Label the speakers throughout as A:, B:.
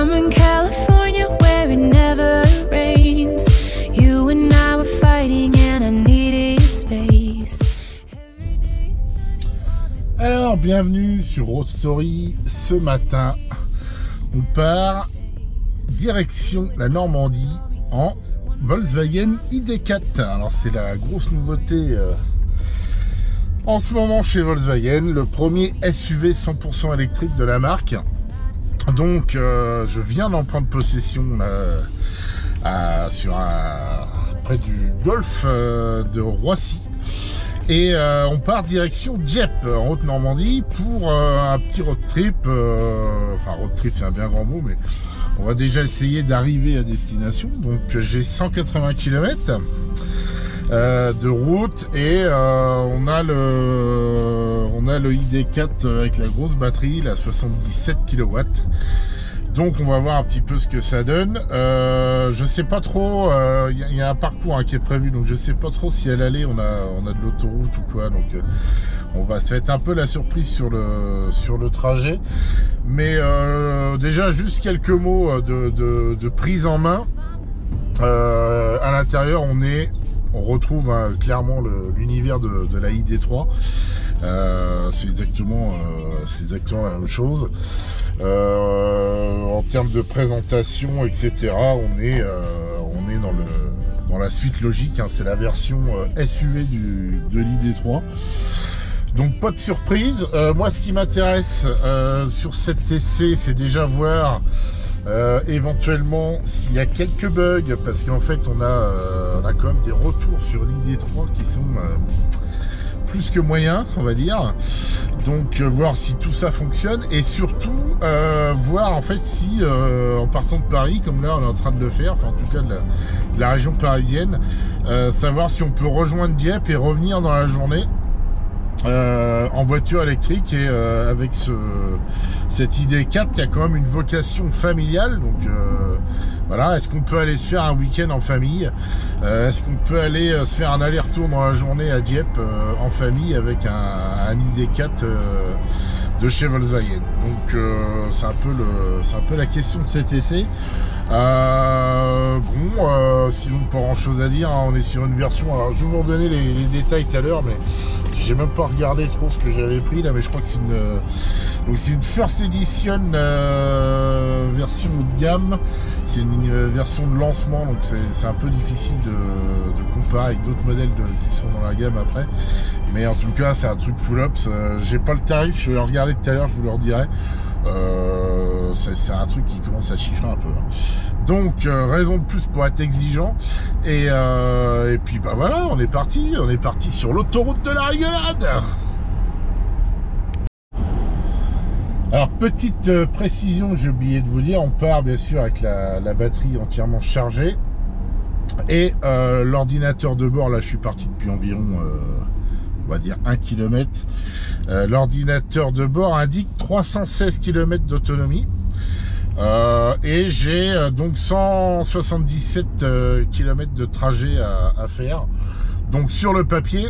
A: I'm in California where it never rains. You and I were fighting and I needed space.
B: Alors, bienvenue sur Road Story. Ce matin, on part direction la Normandie en Volkswagen ID4. Alors, c'est la grosse nouveauté en ce moment chez Volkswagen, le premier SUV 100% électrique de la marque. Donc, je viens d'en prendre possession près du golfe de Roissy. Et on part direction Dieppe, en Haute-Normandie, pour un petit road trip. Enfin, road trip, c'est un bien grand mot, mais on va déjà essayer d'arriver à destination. Donc, j'ai 180 km de route et on a le ID4 avec la grosse batterie, la 77 kW. Donc on va voir un petit peu ce que ça donne. Je sais pas trop, il y a un parcours qui est prévu, donc je sais pas trop si à l'aller on a de l'autoroute ou quoi. Donc on va se faire un peu la surprise sur le trajet. Mais déjà juste quelques mots de prise en main. À l'intérieur on retrouve clairement l'univers de la ID3. C'est exactement la même chose. En termes de présentation, etc., on est dans la suite logique. C'est la version SUV de l'ID3. Donc pas de surprise. Moi, ce qui m'intéresse sur cet essai, c'est déjà voir éventuellement s'il y a quelques bugs, parce qu'en fait on a quand même des retours sur l'ID3 qui sont plus que moyens, on va dire. Donc voir si tout ça fonctionne et surtout voir en fait si en partant de Paris, comme là on est en train de le faire, enfin en tout cas de la région parisienne, savoir si on peut rejoindre Dieppe et revenir dans la journée en voiture électrique et avec cette ID4 qui a quand même une vocation familiale. Donc voilà, est-ce qu'on peut aller se faire un week-end en famille, est-ce qu'on peut aller se faire un aller-retour dans la journée à Dieppe en famille avec un ID4 de chez Volkswagen. Donc c'est un peu la question de cet essai. Sinon pas grand chose à dire, on est sur une version, alors je vais vous redonner les détails tout à l'heure, mais j'ai même pas regardé trop ce que j'avais pris là, mais je crois que c'est une First Edition version haut de gamme. C'est une version de lancement, donc c'est un peu difficile de comparer avec d'autres modèles qui sont dans la gamme après. Mais en tout cas, c'est un truc full ops. J'ai pas le tarif, je vais le regarder tout à l'heure, je vous le redirai. C'est un truc qui commence à chiffrer un peu. Donc raison de plus pour être exigeant. Et puis bah voilà, on est parti sur l'autoroute de la rigolade. Alors petite précision, j'ai oublié de vous dire, on part bien sûr avec la batterie entièrement chargée et l'ordinateur de bord. Là je suis parti depuis environ on va dire 1 km. L'ordinateur de bord indique 316 km d'autonomie. Et j'ai donc 177 km de trajet à faire. Donc sur le papier,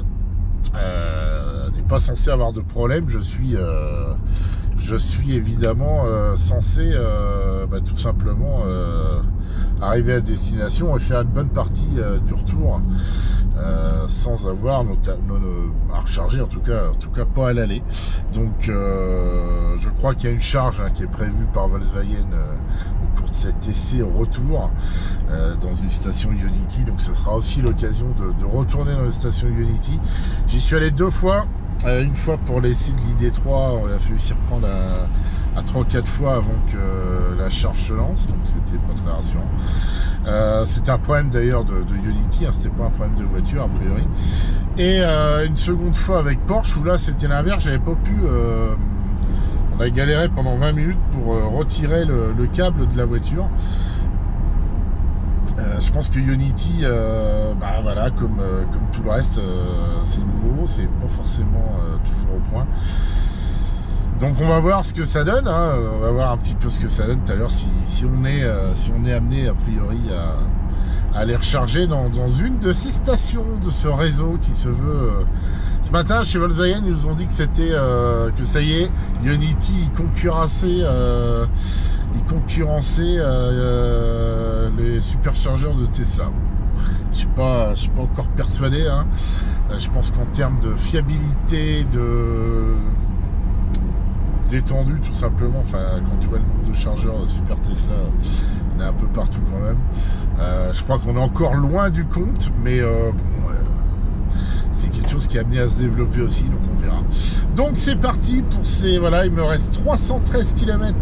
B: n'est pas censé avoir de problème. Je suis évidemment censé tout simplement arriver à destination et faire une bonne partie du retour sans avoir à recharger, en tout cas pas à l'aller. Donc je crois qu'il y a une charge qui est prévue par Volkswagen au cours de cet essai au retour dans une station Ionity. Donc ça sera aussi l'occasion de retourner dans la station Ionity. J'y suis allé 2 fois. Une fois pour l'essai de l'ID3, on a fallu s'y reprendre à 3 ou 4 fois avant que la charge se lance, donc c'était pas très rassurant. C'était un problème d'ailleurs de Ionity, c'était pas un problème de voiture a priori. Et une seconde fois avec Porsche où là c'était l'inverse, j'avais pas pu. On a galéré pendant 20 minutes pour retirer le câble de la voiture. Je pense que Ionity, voilà, comme tout le reste, c'est nouveau, c'est pas forcément toujours au point. Donc on va voir ce que ça donne, on va voir un petit peu ce que ça donne tout à l'heure si on est amené a priori aller recharger dans une de ces stations de ce réseau qui se veut. Ce matin, chez Volkswagen, ils nous ont dit que c'était que ça y est, Ionity concurrençait les superchargeurs de Tesla. Je suis pas encore persuadé. Hein. Je pense qu'en termes de fiabilité, d'étendue tout simplement, enfin quand tu vois le nombre de chargeurs Super Tesla, il y en a un peu partout quand même. Je crois qu'on est encore loin du compte, mais c'est quelque chose qui est amené à se développer aussi, donc on verra. Donc c'est parti pour ces, voilà, il me reste 313 km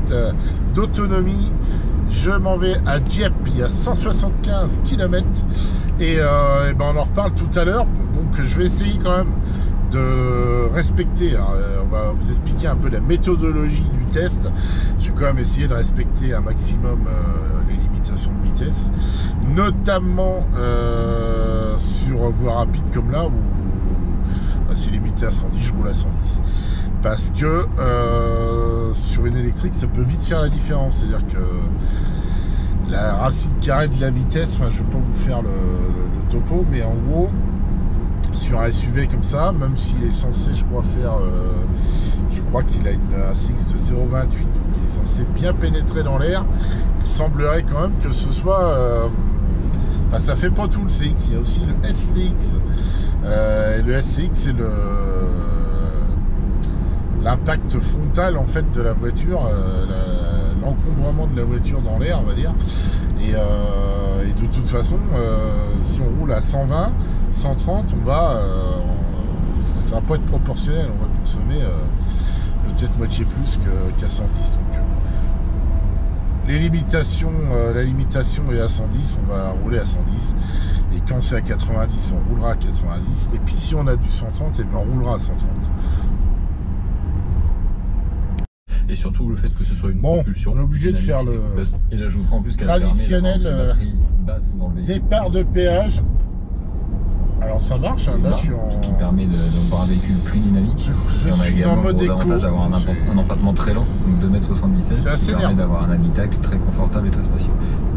B: d'autonomie. Je m'en vais à Dieppe, il y a 175 km et ben on en reparle tout à l'heure. Donc je vais essayer quand même de respecter, hein, on va vous expliquer un peu la méthodologie du test. Je vais quand même essayer de respecter un maximum les limitations de vitesse, notamment sur voie rapide comme là où c'est limité à 110, je roule à 110 parce que sur une électrique ça peut vite faire la différence. C'est à dire que la racine carrée de la vitesse, enfin je vais pas vous faire le topo, mais en gros sur un SUV comme ça, même s'il est censé, je crois, faire je crois qu'il a une ACX de 0,28, donc il est censé bien pénétrer dans l'air, il semblerait quand même que ce soit enfin ça fait pas tout le CX, il y a aussi le SCX et le SCX c'est l'impact frontal en fait de la voiture, l'encombrement de la voiture dans l'air, on va dire, et de toute façon si on roule à 120 130 on va ça va pas être proportionnel, on va consommer peut-être moitié plus qu'à 110. Donc les limitations, la limitation est à 110, on va rouler à 110, et quand c'est à 90 on roulera à 90, et puis si on a du 130 et bien on roulera à 130.
C: Et surtout le fait que ce soit une propulsion.
B: On est obligé de faire le
C: et j'ajouterai en plus qu'elle
B: traditionnel
C: basse dans le
B: départ de péage. Alors ça marche, hein. Là je suis en...
C: Ce qui permet d'avoir un véhicule plus dynamique.
B: Je suis en mode éco.
C: L'avantage d'avoir un empattement très lent, donc 2,77 m, ce qui permet d'avoir un habitacle très confortable et très spacieux.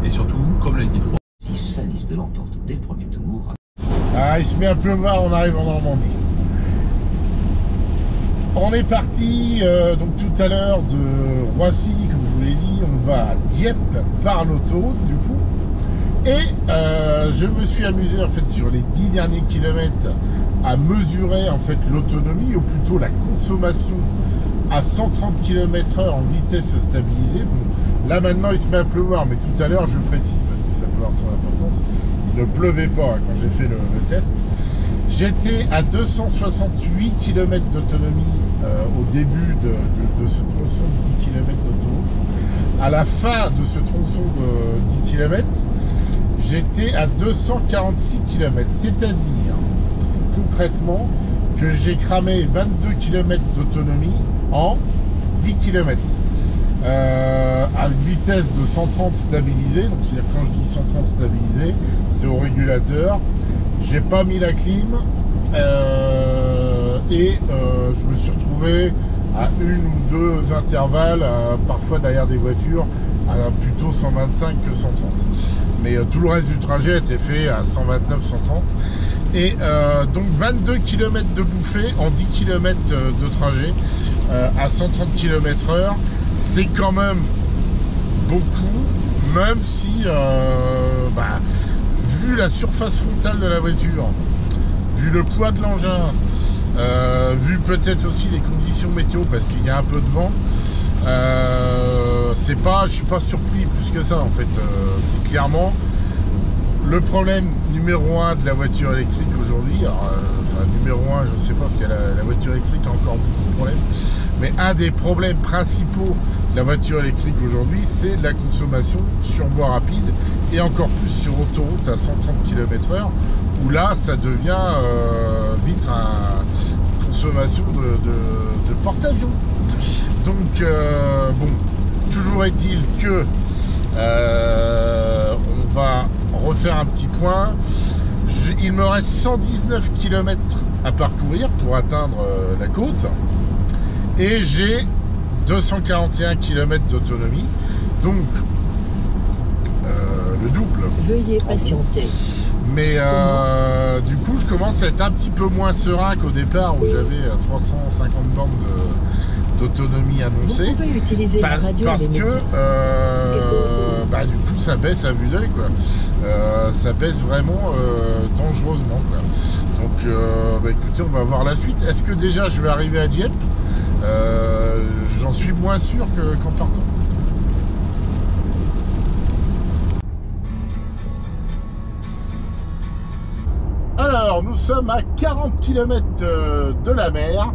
C: Et surtout, comme l'a dit 3,
D: si salisse de l'emporte dès le premier tour.
B: Ah, il se met à pleuvoir, on arrive en Normandie. On est parti donc tout à l'heure de Roissy, comme je vous l'ai dit, on va à Dieppe par l'autoroute du coup. Et je me suis amusé en fait sur les 10 derniers kilomètres à mesurer en fait l'autonomie, ou plutôt la consommation à 130 km/h en vitesse stabilisée. Bon, là maintenant il se met à pleuvoir, mais tout à l'heure je précise parce que ça peut avoir son importance, il ne pleuvait pas hein, quand j'ai fait le test. J'étais à 268 km d'autonomie au début de ce tronçon de 10 km d'autoroute. À la fin de ce tronçon de 10 km, j'étais à 246 km, c'est-à-dire concrètement que j'ai cramé 22 km d'autonomie en 10 km. À une vitesse de 130 stabilisée, donc c'est-à-dire quand je dis 130 stabilisé, c'est au régulateur. J'ai pas mis la clim et je me suis retrouvé à une ou deux intervalles, parfois derrière des voitures, à plutôt 125 que 130. Mais tout le reste du trajet a été fait à 129, 130. Et donc 22 km de bouffée en 10 km de trajet à 130 km/h, c'est quand même beaucoup, même si vu la surface frontale de la voiture, vu le poids de l'engin, vu peut-être aussi les conditions météo parce qu'il y a un peu de vent, je suis pas surpris plus que ça en fait. C'est clairement le problème numéro 1 de la voiture électrique aujourd'hui. Numéro 1 je sais pas, parce que la voiture électrique a encore beaucoup de problèmes, mais un des problèmes principaux de la voiture électrique aujourd'hui, c'est la consommation sur voie rapide, et encore plus sur autoroute à 130 km/h, où là ça devient vite une consommation de porte-avions. Donc bon, toujours est-il que on va refaire un petit point. Il me reste 119 km à parcourir pour atteindre la côte, et j'ai 241 km d'autonomie. Donc le double.
E: Veuillez patienter.
B: Mais du coup, je commence à être un petit peu moins serein qu'au départ où j'avais 350 bornes d'autonomie annoncée.
E: Vous pouvez utiliser la radio
B: parce que du coup, ça baisse à vue d'œil, quoi. Ça baisse vraiment dangereusement, quoi. Donc, écoutez, on va voir la suite. Est-ce que déjà je vais arriver à Dieppe? J'en suis moins sûr qu'en partant. Alors, nous sommes à 40 km de la mer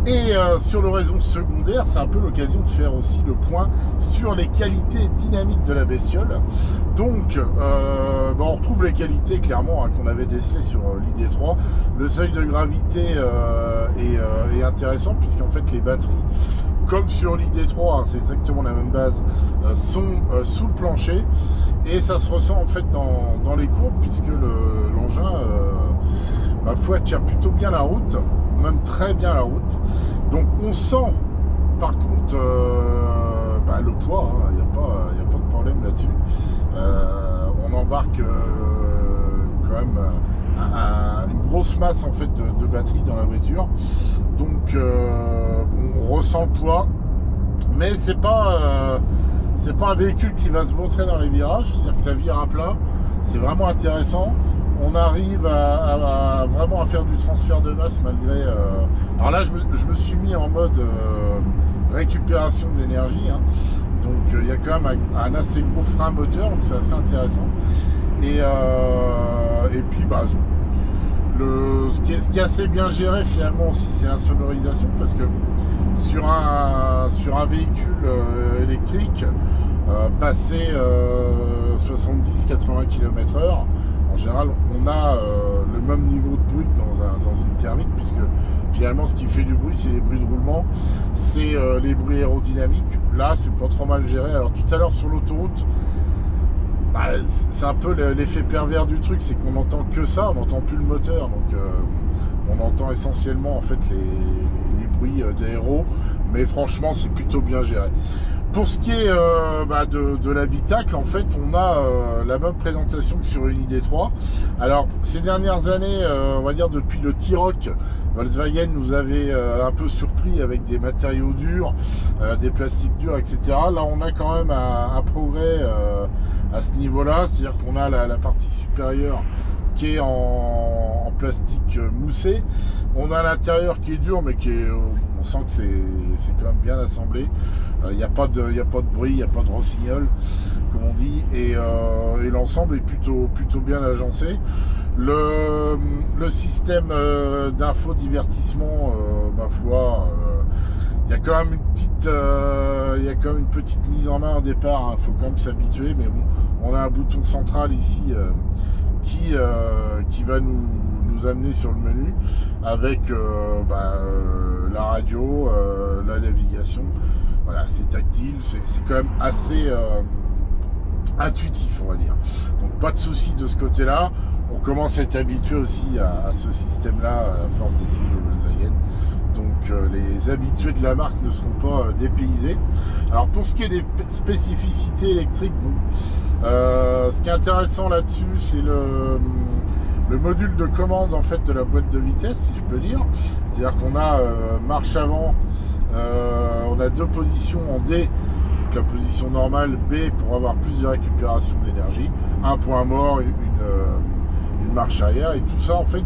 B: et sur le réseau secondaire, c'est un peu l'occasion de faire aussi le point sur les qualités dynamiques de la bestiole. Donc, on retrouve les qualités clairement qu'on avait décelées sur l'ID3. Le seuil de gravité est intéressant puisqu'en fait les batteries, comme sur l'ID3, c'est exactement la même base, sont sous le plancher et ça se ressent en fait dans les courbes puisque l'engin, ma foi, tient plutôt bien la route, même très bien la route. Donc on sent par contre le poids, il n'y a pas de problème là-dessus. On embarque quand même une grosse masse en fait de batterie dans la voiture, donc on ressent le poids, mais c'est pas un véhicule qui va se vautrer dans les virages, c'est-à-dire que ça vire à plat, c'est vraiment intéressant. On arrive à vraiment à faire du transfert de masse malgré... Alors là, je me suis mis en mode récupération d'énergie, hein. Donc il y a quand même un assez gros frein moteur, donc c'est assez intéressant. Et puis ce qui est assez bien géré finalement aussi, c'est la sonorisation, parce que sur un véhicule électrique, passer 70-80 km/h, en général on a le même niveau de bruit que dans une thermique, puisque finalement ce qui fait du bruit, c'est les bruits de roulement, c'est les bruits aérodynamiques. Là c'est pas trop mal géré. Alors tout à l'heure sur l'autoroute, c'est un peu l'effet pervers du truc, c'est qu'on n'entend que ça, on n'entend plus le moteur, donc on entend essentiellement en fait les bruits d'aéro, mais franchement c'est plutôt bien géré. Pour ce qui est de l'habitacle, en fait on a la même présentation que sur une ID3. Alors ces dernières années, on va dire depuis le T-Roc, Volkswagen nous avait un peu surpris avec des matériaux durs, des plastiques durs, etc. Là on a quand même un progrès à ce niveau-là, c'est-à-dire qu'on a la partie supérieure qui est en plastique moussé. On a l'intérieur qui est dur, mais on sent que c'est quand même bien assemblé. Il n'y a pas de bruit, il n'y a pas de rossignol, comme on dit, et l'ensemble est plutôt bien agencé. Le système d'infodivertissement, ma foi, il y a quand même une petite mise en main au départ, il faut quand même s'habituer, mais bon, on a un bouton central ici qui va nous amener sur le menu avec la radio, la navigation. Voilà, c'est tactile, c'est quand même assez intuitif, on va dire. Donc pas de souci de ce côté-là. On commence à être habitué aussi à ce système-là à force d'essayer des Volkswagen. Donc les habitués de la marque ne seront pas dépaysés. Alors pour ce qui est des spécificités électriques, ce qui est intéressant là-dessus, c'est le module de commande en fait de la boîte de vitesse, si je peux dire. C'est-à-dire qu'on a marche avant, on a deux positions en D, donc la position normale, B pour avoir plus de récupération d'énergie, un point mort, une marche arrière, et tout ça en fait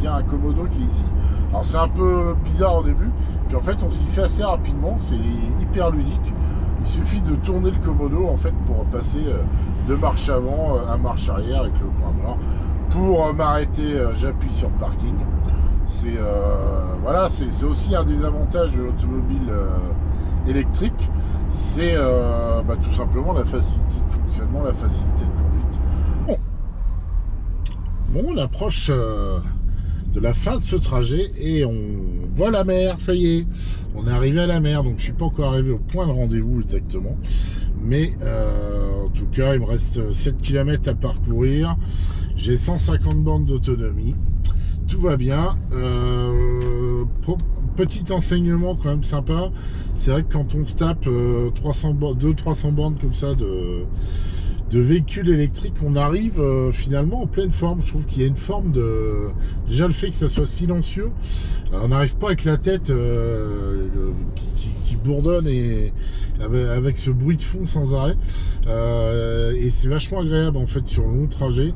B: via un commodo qui est ici. Alors c'est un peu bizarre au début, puis en fait on s'y fait assez rapidement, c'est hyper ludique. Il suffit de tourner le commodo en fait pour passer de marche avant à marche arrière avec le point mort. Pour m'arrêter, j'appuie sur parking. Voilà, c'est aussi un des avantages de l'automobile électrique, c'est tout simplement la facilité de fonctionnement, la facilité de conduite. Bon, on approche de la fin de ce trajet et on voit la mer, ça y est, on est arrivé à la mer, donc je suis pas encore arrivé au point de rendez-vous exactement, mais en tout cas il me reste 7 km à parcourir, j'ai 150 bornes d'autonomie, tout va bien. Petit enseignement quand même sympa, c'est vrai que quand on se tape 200-300 bornes comme ça de véhicules électriques, on arrive finalement en pleine forme. Je trouve qu'il y a une forme de... Déjà le fait que ça soit silencieux, on n'arrive pas avec la tête qui bourdonne et avec ce bruit de fond sans arrêt. Et c'est vachement agréable en fait sur le long trajet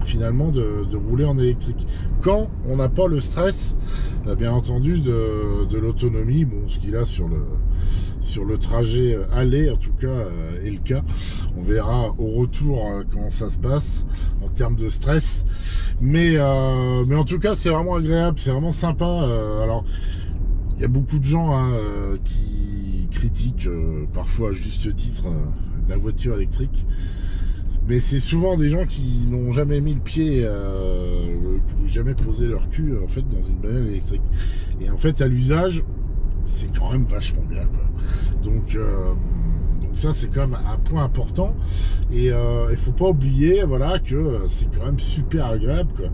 B: finalement de rouler en électrique quand on n'a pas le stress bien entendu de l'autonomie, bon ce qu'il a sur le trajet aller en tout cas est le cas. On verra au retour comment ça se passe en termes de stress, mais en tout cas c'est vraiment agréable, c'est vraiment sympa. Alors il y a beaucoup de gens qui critiquent parfois à juste titre la voiture électrique. Mais c'est souvent des gens qui n'ont jamais mis le pied, jamais posé leur cul en fait dans une bagnole électrique. Et en fait à l'usage, c'est quand même vachement bien quoi. Donc ça c'est quand même un point important. Et il faut pas oublier voilà que c'est quand même super agréable quoi.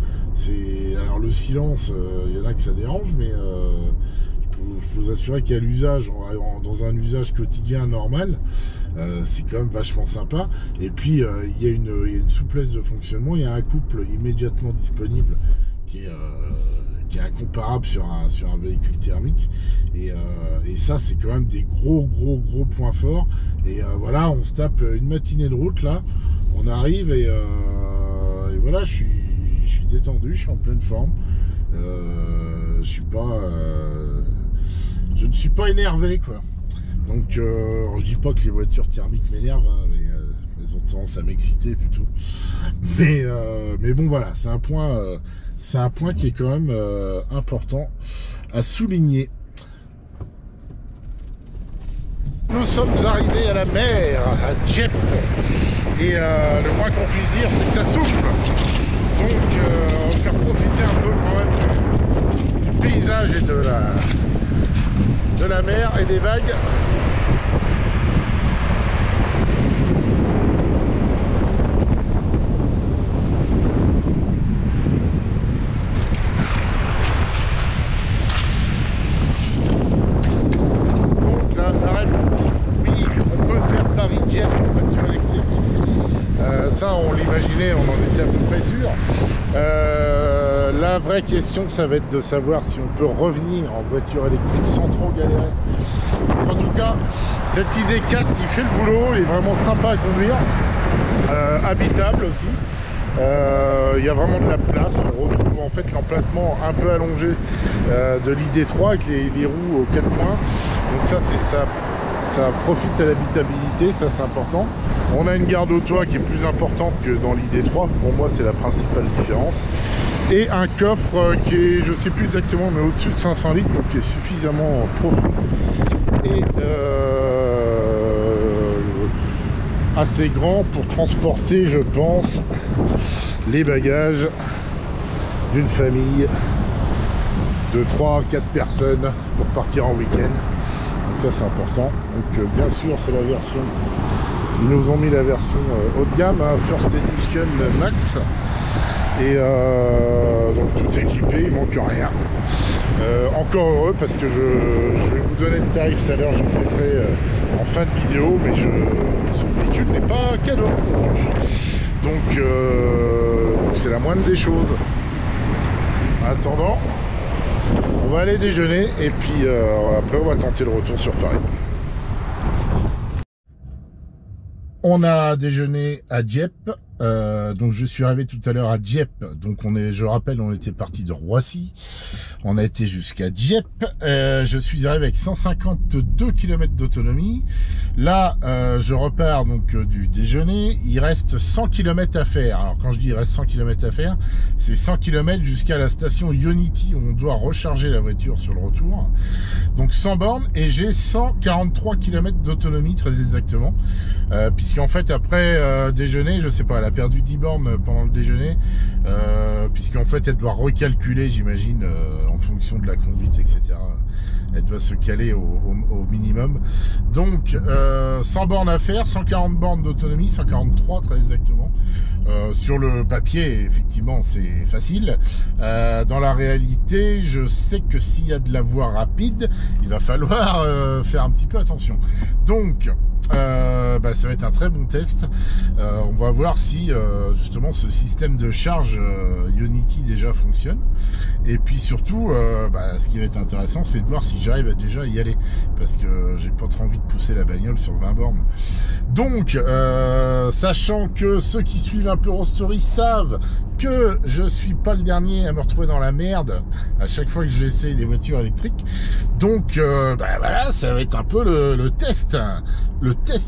B: Alors le silence, il y en a que ça dérange, mais je peux vous assurer qu'à l'usage, dans un usage quotidien normal, c'est quand même vachement sympa. Et puis il y a une souplesse de fonctionnement, il y a un couple immédiatement disponible qui est incomparable sur un véhicule thermique. Et ça c'est quand même des gros points forts. Et voilà, on se tape une matinée de route là, on arrive et voilà, je suis détendu, je suis en pleine forme. Je ne suis pas énervé quoi. Donc je dis pas que les voitures thermiques m'énervent, hein, mais elles ont tendance à m'exciter plutôt. Mais bon voilà, c'est un point qui est quand même important à souligner. Nous sommes arrivés à la mer, à Dieppe, et le moins qu'on puisse dire c'est que ça souffle. Donc on va faire profiter un peu quand même du paysage et de la mer et des vagues. Donc la réponse, oui, on peut faire Paris-Dieppe en voiture électrique. Ça on l'imaginait, on en était à peu près sûr. La vraie question, ça va être de savoir si on peut revenir en voiture électrique sans trop galérer. En tout cas, cette ID4, il fait le boulot, il est vraiment sympa à conduire, habitable aussi. Il y a vraiment de la place, on retrouve en fait l'emplâtement un peu allongé de l'ID3 avec les roues aux 4 points. Donc ça profite à l'habitabilité, ça c'est important. On a une garde au toit qui est plus importante que dans l'ID3, pour moi c'est la principale différence. Et un coffre qui est, je sais plus exactement, mais au-dessus de 500 litres, donc qui est suffisamment profond et assez grand pour transporter, je pense, les bagages d'une famille de 3 à 4 personnes pour partir en week-end. Donc ça c'est important. Donc bien sûr c'est la version, ils nous ont mis la version haut de gamme, hein, First Edition Max. Et donc tout équipé, il manque rien. Encore heureux parce que je vais vous donner le tarif tout à l'heure, je le mettrai en fin de vidéo, mais ce véhicule n'est pas cadeau. Donc c'est la moindre des choses. En attendant, on va aller déjeuner et puis après on va tenter le retour sur Paris. On a déjeuné à Dieppe. Donc je suis arrivé tout à l'heure à Dieppe. Donc je rappelle, on était parti de Roissy. On a été jusqu'à Dieppe. Je suis arrivé avec 152 km d'autonomie. Là, je repars donc du déjeuner. Il reste 100 km à faire. Alors quand je dis il reste 100 km à faire, c'est 100 km jusqu'à la station Ionity où on doit recharger la voiture sur le retour. Donc 100 bornes et j'ai 143 km d'autonomie très exactement. Puisqu'en fait après déjeuner, je sais pas, elle a perdu 10 bornes pendant le déjeuner, puisqu'en fait elle doit recalculer, j'imagine, en fonction de la conduite, etc. Elle doit se caler au minimum. Donc 100 bornes à faire, 140 bornes d'autonomie, 143 très exactement. Sur le papier, effectivement, c'est facile. Dans la réalité, je sais que s'il y a de la voie rapide, il va falloir faire un petit peu attention. Donc ça va être un très bon test. On va voir si justement ce système de charge Ionity déjà fonctionne. Et puis surtout, ce qui va être intéressant, c'est de voir si j'arrive à déjà y aller, parce que j'ai pas trop envie de pousser la bagnole sur 20 bornes. Donc, sachant que ceux qui suivent un peu Roadstory savent que je suis pas le dernier à me retrouver dans la merde à chaque fois que j'essaie des voitures électriques. Donc voilà, ça va être un peu le test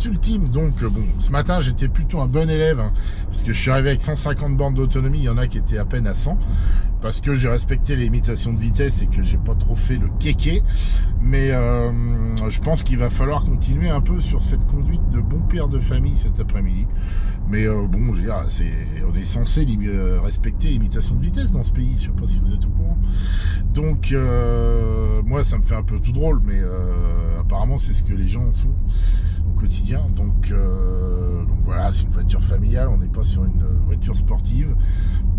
B: ultime. Donc bon, ce matin j'étais plutôt un bon élève, hein, parce que je suis arrivé avec 150 bornes d'autonomie. Il y en a qui étaient à peine à 100, parce que j'ai respecté les limitations de vitesse et que j'ai pas trop fait le kéké. Mais je pense qu'il va falloir continuer un peu sur cette conduite de bon père de famille cet après-midi. Mais bon, je veux dire, on est censé respecter les limitations de vitesse dans ce pays. Je sais pas si vous êtes au courant. Donc moi ça me fait un peu tout drôle, mais apparemment c'est ce que les gens font au quotidien. Donc voilà, c'est une voiture familiale, on n'est pas sur une voiture sportive.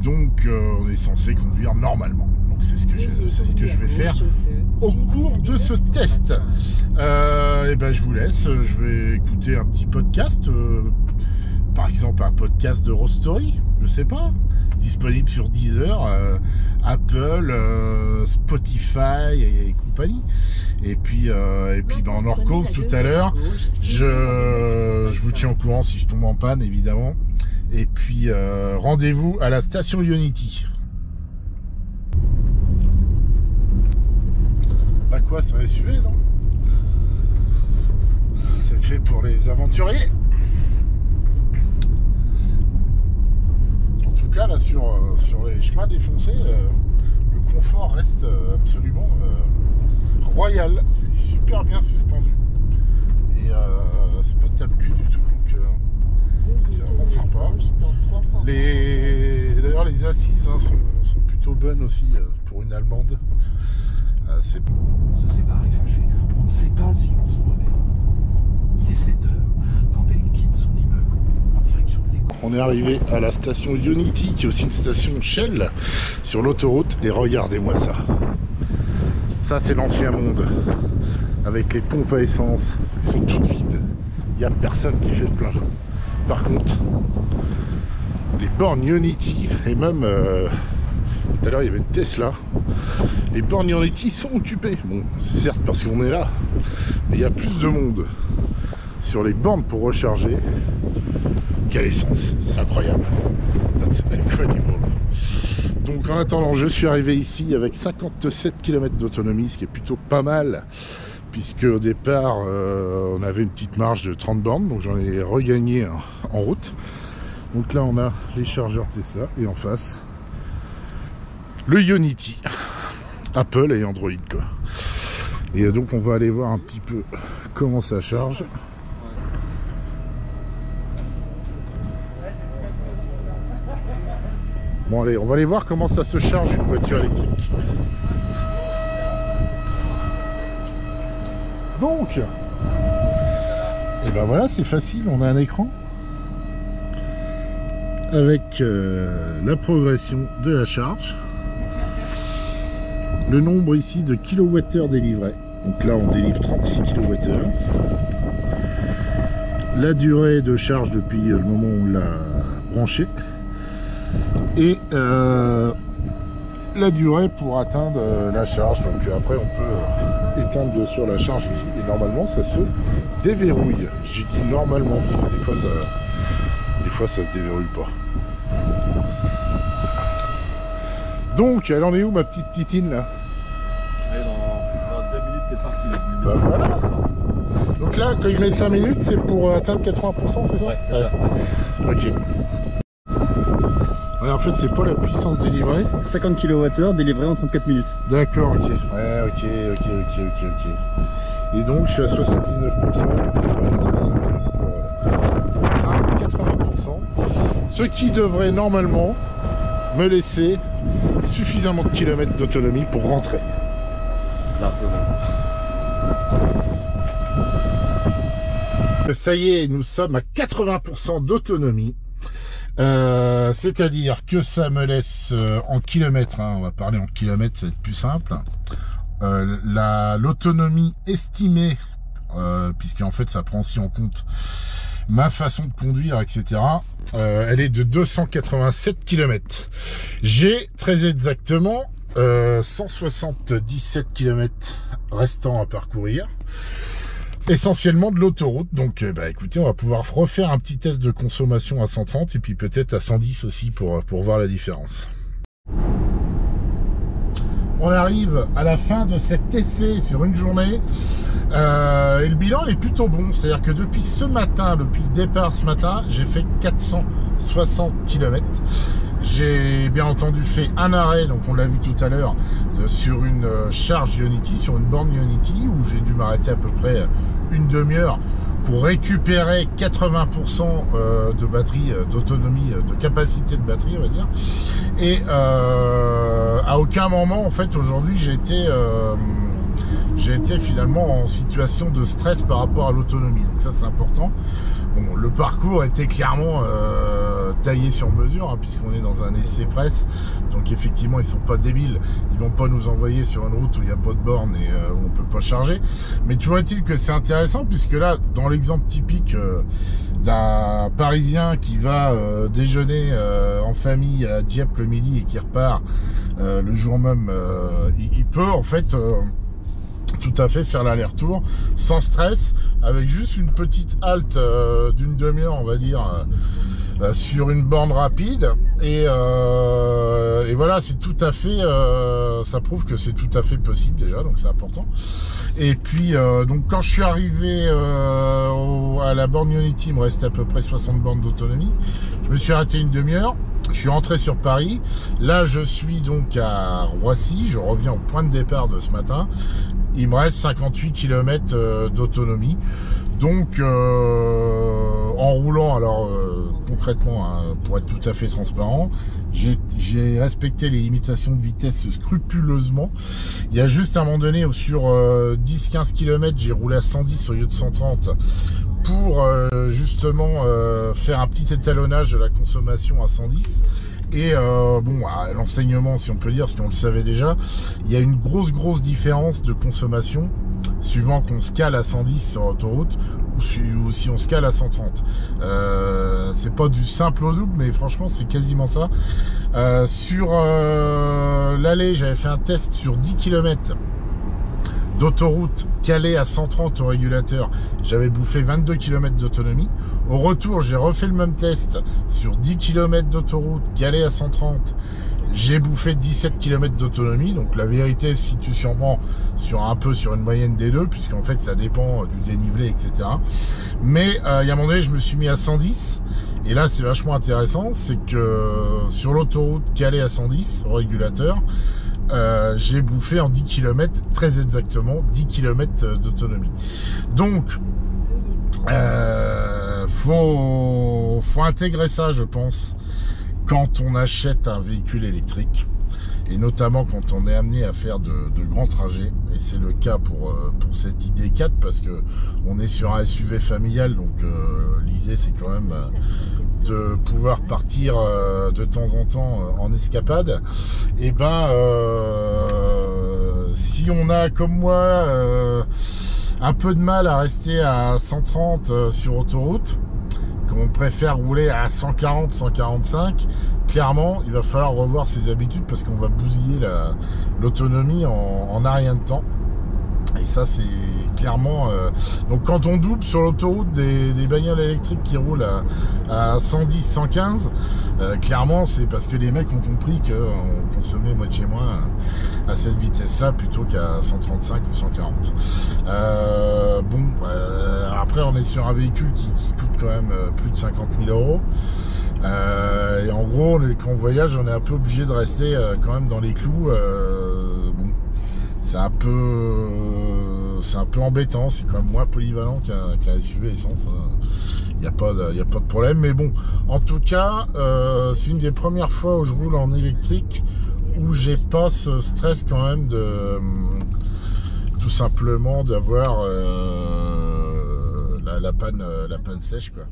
B: Donc on est censé conduire normalement. Donc c'est ce que je vais faire au cours de ce test. Et ben je vous laisse, je vais écouter un petit podcast, par exemple un podcast de Roadstory, je sais pas, disponible sur Deezer, Apple, Spotify et compagnie. Et puis en hors cause tout à l'heure, je vous tiens au courant si je tombe en panne, évidemment. Et puis rendez-vous à la station Ionity. Bah quoi, c'est un SUV, non? C'est fait pour les aventuriers. En tout cas, là, sur les chemins défoncés, le confort reste absolument royal. C'est super bien suspendu. Et c'est pas de tape-cul du tout. Donc, c'est vraiment sympa. D'ailleurs, les assises sont plutôt bonnes aussi pour une allemande.
F: Se séparer fâché, on ne sait pas si on se remet. Il est 7 heures quand elle quitte son immeuble en direction de l'école.
B: On est arrivé à la station Ionity, qui est aussi une station Shell sur l'autoroute, et regardez-moi ça. Ça, c'est l'ancien monde, avec les pompes à essence, elles sont toutes vides. Il n'y a personne qui fait le plein. Par contre, les bornes Ionity, et même tout à l'heure il y avait une Tesla, les bornes Ionity sont occupées. Bon, c'est certes parce qu'on est là, mais il y a plus de monde sur les bornes pour recharger qu'à l'essence. C'est incroyable. That's incredible. Donc en attendant, je suis arrivé ici avec 57 km d'autonomie, ce qui est plutôt pas mal, puisque au départ on avait une petite marge de 30 bornes, donc j'en ai regagné en route. Donc là on a les chargeurs Tesla, et en face le Ionity, Apple et Android, quoi. Et donc on va aller voir un petit peu comment ça charge. Bon allez, on va aller voir comment ça se charge une voiture électrique. Donc, et ben voilà, c'est facile, on a un écran avec la progression de la charge, le nombre ici de kWh délivrés. Donc là on délivre 36 kWh, la durée de charge depuis le moment où on l'a branché, et la durée pour atteindre la charge. Donc après on peut éteindre bien sûr la charge ici, et normalement ça se déverrouille. J'ai dit normalement parce que des fois ça se déverrouille pas. Donc elle en est où ma petite titine là?
C: Dans 2 minutes t'es parti.
B: Bah voilà. Donc là quand il met 5 minutes c'est pour atteindre 80%, c'est ça?
C: Ouais, c'est ça.
B: Ok. Ouais, en fait c'est pas la puissance délivrée.
G: 50 kWh délivré en 34 minutes.
B: D'accord, ok. Ouais, ok. Et donc je suis à 79%. Il reste 5 minutes pour atteindre 80%. Ce qui devrait normalement me laisser suffisamment de kilomètres d'autonomie pour rentrer. Ça y est, nous sommes à 80% d'autonomie. C'est-à-dire que ça me laisse en kilomètres, hein, on va parler en kilomètres, ça va être plus simple. L'autonomie estimée puisqu'en fait ça prend aussi en compte ma façon de conduire, etc. Elle est de 287 km. J'ai très exactement 177 km restants à parcourir, essentiellement de l'autoroute. Donc écoutez, on va pouvoir refaire un petit test de consommation à 130 et puis peut-être à 110 aussi pour voir la différence. On arrive à la fin de cet essai sur une journée et le bilan est plutôt bon, c'est-à-dire que depuis ce matin, depuis le départ ce matin, j'ai fait 460 km. J'ai bien entendu fait un arrêt, donc on l'a vu tout à l'heure, sur une charge Ionity, sur une borne Ionity, où j'ai dû m'arrêter à peu près une demi-heure pour récupérer 80% de batterie, d'autonomie, de capacité de batterie, on va dire. Et à aucun moment, en fait, aujourd'hui, j'ai été finalement en situation de stress par rapport à l'autonomie. Donc ça, c'est important. Bon, le parcours était clairement taillé sur mesure, hein, puisqu'on est dans un essai presse. Donc effectivement, ils sont pas débiles. Ils vont pas nous envoyer sur une route où il n'y a pas de borne et où on peut pas charger. Mais toujours est-il que c'est intéressant, puisque là, dans l'exemple typique d'un Parisien qui va déjeuner en famille à Dieppe le midi et qui repart le jour même, il peut en fait tout à fait faire l'aller-retour sans stress, avec juste une petite halte d'une demi-heure, on va dire, sur une borne rapide. Et voilà, c'est tout à fait, ça prouve que c'est tout à fait possible déjà, donc c'est important. Et puis donc quand je suis arrivé à la borne Ionity, il me restait à peu près 60 bornes d'autonomie. Je me suis arrêté une demi-heure. Je suis rentré sur Paris. Là, je suis donc à Roissy. Je reviens au point de départ de ce matin. Il me reste 58 km d'autonomie. Donc, en roulant, alors concrètement, hein, pour être tout à fait transparent, j'ai respecté les limitations de vitesse scrupuleusement. Il y a juste un moment donné où sur 10-15 km, j'ai roulé à 110 au lieu de 130 pour justement faire un petit étalonnage de la consommation à 110. Et bon, l'enseignement, si on peut dire, si on le savait déjà, il y a une grosse différence de consommation suivant qu'on se cale à 110 sur autoroute ou si on se cale à 130. C'est pas du simple au double, mais franchement c'est quasiment ça. Sur l'allée, j'avais fait un test sur 10 km d'autoroute calé à 130 au régulateur, j'avais bouffé 22 km d'autonomie. Au retour, j'ai refait le même test sur 10 km d'autoroute calé à 130, j'ai bouffé 17 km d'autonomie. Donc la vérité se situe sûrement sur une moyenne des deux, puisqu'en fait ça dépend du dénivelé, etc. Mais il y a un moment donné, je me suis mis à 110. Et là, c'est vachement intéressant, c'est que sur l'autoroute calée à 110 au régulateur, j'ai bouffé en 10 km, très exactement, 10 km d'autonomie. Donc, faut intégrer ça, je pense, quand on achète un véhicule électrique. Et notamment quand on est amené à faire de grands trajets, et c'est le cas pour cette ID4, parce que on est sur un SUV familial, donc l'idée c'est quand même de pouvoir partir de temps en temps en escapade. Et ben si on a comme moi un peu de mal à rester à 130 sur autoroute, qu'on préfère rouler à 140, 145, clairement, il va falloir revoir ses habitudes, parce qu'on va bousiller l'autonomie en un rien de temps. Et ça, c'est clairement... donc quand on double sur l'autoroute des bagnoles électriques qui roulent à 110, 115, clairement, c'est parce que les mecs ont compris qu'on consommait moitié moins à cette vitesse-là plutôt qu'à 135 ou 140. Bon, après, on est sur un véhicule qui coûte quand même plus de 50 000 €. Et en gros, quand on voyage, on est un peu obligé de rester quand même dans les clous. Bon, c'est un peu embêtant, c'est quand même moins polyvalent qu'un SUV essence. Il n'y a pas de problème, mais bon, en tout cas, c'est une des premières fois où je roule en électrique où j'ai pas ce stress quand même de tout simplement d'avoir la panne sèche, quoi.